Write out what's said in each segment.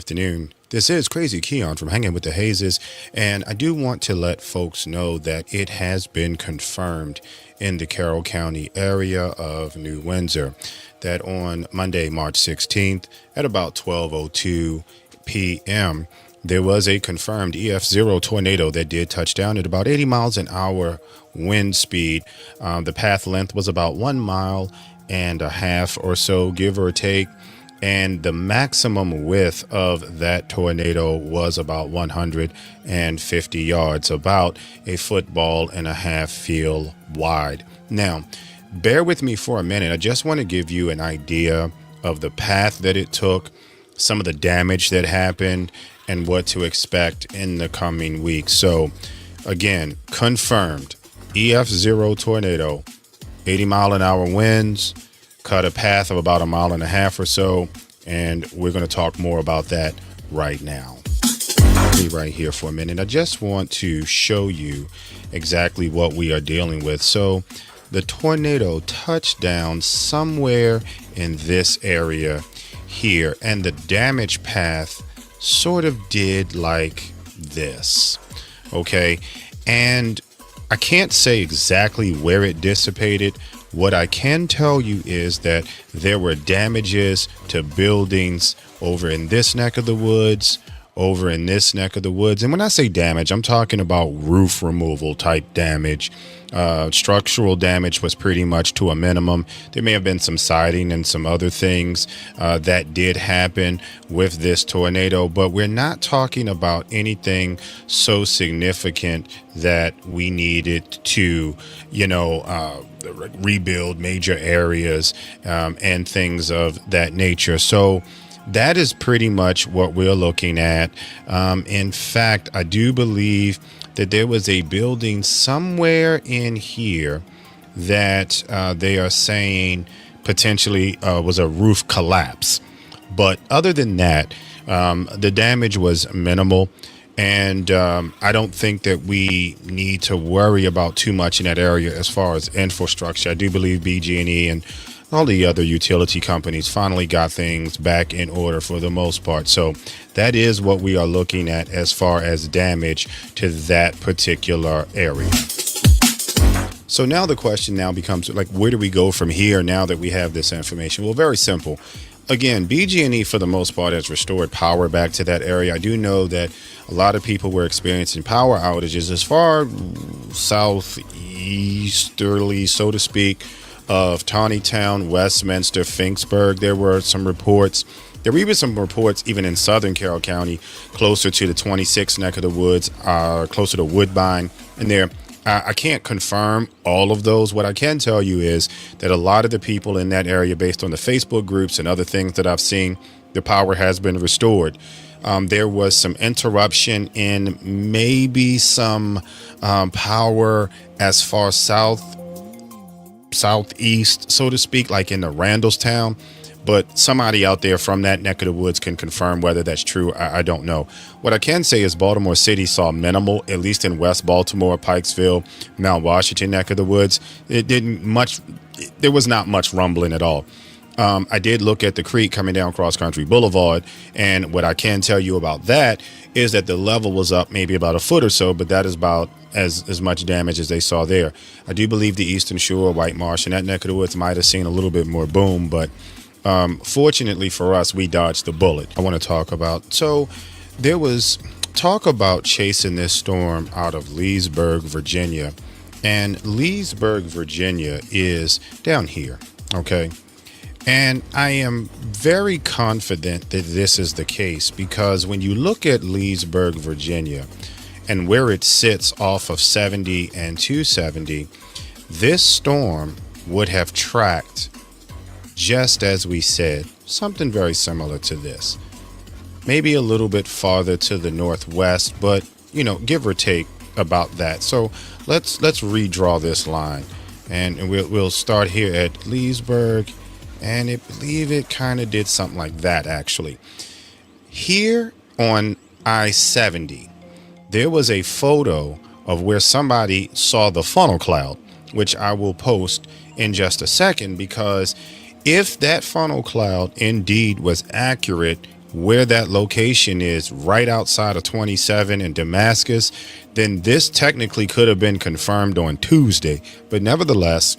afternoon. This is Crazy Keon from Hanging with the Hazes, and I do want to let folks know that it has been confirmed in the Carroll County area of New Windsor that on Monday, March 16th at about 12:02 p.m., there was a confirmed EF0 tornado that did touch down at about 80 miles an hour wind speed. The path length was about 1.5 miles or so, give or take. And the maximum width of that tornado was about 150 yards, about a football and a half field wide. Now, bear with me for a minute. I just want to give you an idea of the path that it took, some of the damage that happened, and what to expect in the coming weeks. So, again, confirmed EF0 tornado, 80 mile an hour winds, cut a path of about 1.5 miles or so, and we're going to talk more about that right now. Be right here for a minute. I just want to show you exactly what we are dealing with. So the tornado touched down somewhere in this area here, and the damage path sort of did like this. Okay, and I can't say exactly where it dissipated. What I can tell you is that there were damages to buildings over in this neck of the woods, over in this neck of the woods. And when I say damage, I'm talking about roof removal type damage. Structural damage was pretty much to a minimum. There may have been some siding and some other things that did happen with this tornado, but we're not talking about anything so significant that we needed to, rebuild major areas and things of that nature. So that is pretty much what we're looking at. In fact, I do believe that there was a building somewhere in here that they are saying potentially was a roof collapse. But other than that, the damage was minimal. And I don't think that we need to worry about too much in that area as far as infrastructure. I do believe BG&E and all the other utility companies finally got things back in order for the most part. So that is what we are looking at as far as damage to that particular area. So now the question now becomes, like, where do we go from here now that we have this information? Well, very simple. Again, BG&E for the most part has restored power back to that area. I do know that a lot of people were experiencing power outages as far southeasterly, so to speak, of Tawnytown, Westminster, Finksburg. There were some reports. There were even some reports even in southern Carroll County, closer to the 26th neck of the woods, closer to Woodbine. And there, I can't confirm all of those. What I can tell you is that a lot of the people in that area, based on the Facebook groups and other things that I've seen, the power has been restored. There was some interruption in maybe some power as far southeast, so to speak, like in the Randallstown. But somebody out there from that neck of the woods can confirm whether that's true. I don't know. What I can say is Baltimore City saw minimal, at least in West Baltimore, Pikesville, Mount Washington neck of the woods. There was not much rumbling at all. I did look at the creek coming down Cross Country Boulevard, and what I can tell you about that is that the level was up maybe about a foot or so, but that is about as much damage as they saw there. I do believe the Eastern Shore, White Marsh, and that neck of the woods might have seen a little bit more boom, but fortunately for us, we dodged the bullet. I want to talk about, so there was talk about chasing this storm out of Leesburg, Virginia, and Leesburg, Virginia is down here, okay? And I am very confident that this is the case because when you look at Leesburg, Virginia, and where it sits off of 70 and 270, this storm would have tracked, just as we said, something very similar to this. Maybe a little bit farther to the northwest, but, give or take about that. So let's redraw this line, and we'll start here at Leesburg. And I believe it kind of did something like that, actually. Here on I-70, there was a photo of where somebody saw the funnel cloud, which I will post in just a second, because if that funnel cloud indeed was accurate where that location is, right outside of 27 in Damascus, then this technically could have been confirmed on Tuesday. But nevertheless,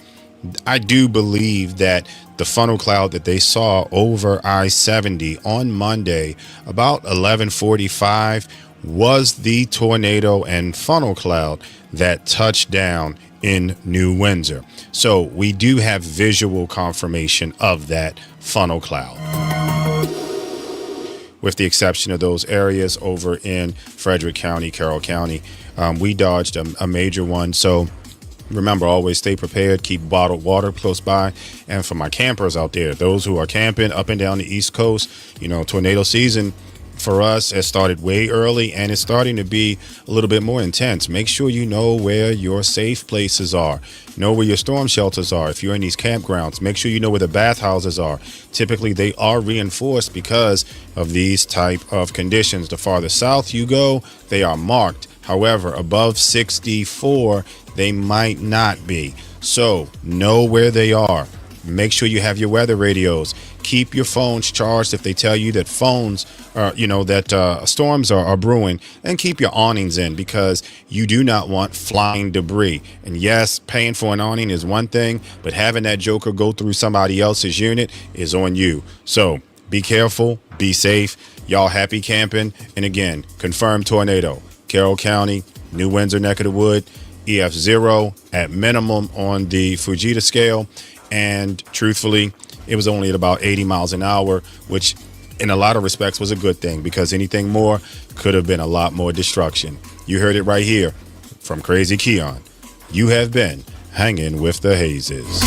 I do believe that the funnel cloud that they saw over I-70 on Monday about 11:45 was the tornado and funnel cloud that touched down in New Windsor. So we do have visual confirmation of that funnel cloud, with the exception of those areas over in Frederick County, Carroll County. We dodged a major one. So remember, always stay prepared, keep bottled water close by. And for my campers out there, those who are camping up and down the East Coast, tornado season for us has started way early, and it's starting to be a little bit more intense. Make sure you know where your safe places are. Know where your storm shelters are. If you're in these campgrounds, make sure you know where the bathhouses are. Typically, they are reinforced because of these type of conditions. The farther south you go, they are marked. However, above 64, they might not be. So know where they are. Make sure you have your weather radios. Keep your phones charged if they tell you that storms are brewing, and keep your awnings in, because you do not want flying debris. And yes, paying for an awning is one thing, but having that joker go through somebody else's unit is on you. So be careful, be safe. Y'all happy camping. And again, confirmed tornado, Carroll County, New Windsor neck of the wood, EF0 at minimum on the Fujita scale. And truthfully, it was only at about 80 miles an hour, which in a lot of respects was a good thing, because anything more could have been a lot more destruction. You heard it right here from Crazy Keon. You have been hanging with the Hazes.